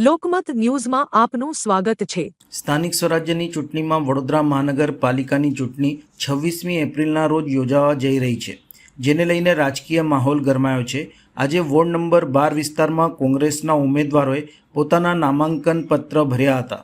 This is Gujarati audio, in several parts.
લોકમત ન્યૂઝમાં આપનું સ્વાગત છે। સ્થાનિક સ્વરાજ્યની ચૂંટણીમાં વડોદરા મહાનગરપાલિકાની ચૂંટણી 26મી એપ્રિલના રોજ યોજાવા જઈ રહી છે, જેને લઈને રાજકીય માહોલ ગરમાયો છે। આજે વોર્ડ નંબર 12 વિસ્તારમાં કોંગ્રેસના ઉમેદવારોએ પોતાના નામાંકન પત્ર ભર્યા હતા।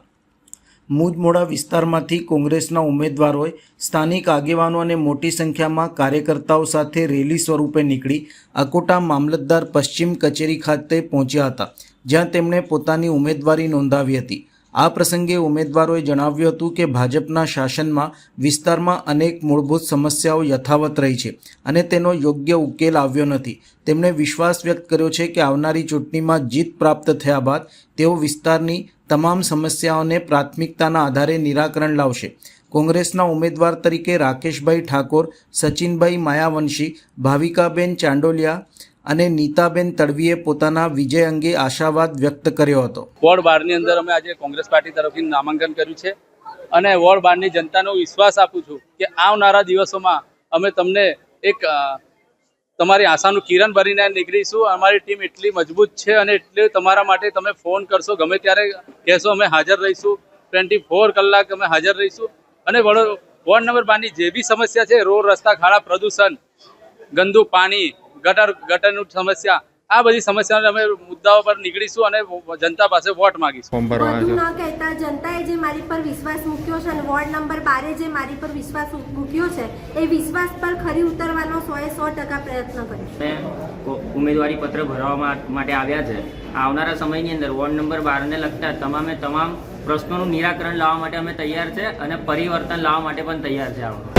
મુજમોડા વિસ્તારમાંથી કોંગ્રેસના ઉમેદવારોએ સ્થાનિક આગેવાનો અને મોટી સંખ્યામાં કાર્યકર્તાઓ સાથે રેલી સ્વરૂપે નીકળી અકોટા મામલતદાર પશ્ચિમ કચેરી ખાતે પહોંચ્યા હતા, જ્યાં તેમણે પોતાની ઉમેદવારી નોંધાવી હતી। આ પ્રસંગે ઉમેદવારોએ જણાવ્યું હતું કે ભાજપના શાસનમાં વિસ્તારમાં અનેક મૂળભૂત સમસ્યાઓ યથાવત રહી છે અને તેનો યોગ્ય ઉકેલ આવ્યો નથી। તેમણે વિશ્વાસ વ્યક્ત કર્યો છે કે આવનારી ચૂંટણીમાં જીત પ્રાપ્ત થયા બાદ તેઓ વિસ્તારની તમામ સમસ્યાઓને પ્રાથમિકતાના આધારે નિરાકરણ લાવશે। કોંગ્રેસના ઉમેદવાર તરીકે રાકેશભાઈ ઠાકોર, સચિનભાઈ માયાવંશી, ભાવિકાબેન ચાંડોલિયા અને નીતાબેન તડવીએ પોતાના વિજય અંગે આશાવાદ વ્યક્ત કર્યો હતો। વોર્ડ 12 ની અંદર અમે આજે કોંગ્રેસ પાર્ટી તરફથી નામાંકન કર્યું છે અને વોર્ડ 12 ની જનતાનો વિશ્વાસ આપું છું કે આવનારા દિવસોમાં અમે તમને એક તમારી આશાનું કિરણ ભરીને નીકળીશું। અમારી ટીમ એટલી મજબૂત છે અને એટલે તમારા માટે તમે ફોન કરશો, ગમે ત્યારે કહેશો, અમે હાજર રહીશું। 24 કલાક અમે હાજર રહીશું અને વોર્ડ નંબર 12 ની જે બી સમસ્યા છે, રોડ રસ્તા ખાડા, પ્રદૂષણ, ગંદુ પાણી, ગટરની સમસ્યા, આ બધી સમસ્યાઓ અમે મુદ્દાઓ પર નીકળીશું અને જનતા પાસે વોટ માંગીશું। વધુ ન કહેતા જનતાએ જે મારી પર વિશ્વાસ મૂક્યો છે અને વોર્ડ નંબર 12 જે મારી પર વિશ્વાસ મૂક્યો છે એ વિશ્વાસ પર ખરી ઉતરવાનો 100% પ્રયત્ન કરીશ। ઉમેદવારી પત્ર ભરવા માટે આવ્યા છે। આવનારા સમયની અંદર વોર્ડ નંબર 12 ને લગતા તમામ પ્રશ્નોનું નિરાકરણ લાવવા માટે અમે તૈયાર છે અને પરિવર્તન લાવવા માટે પણ તૈયાર છે।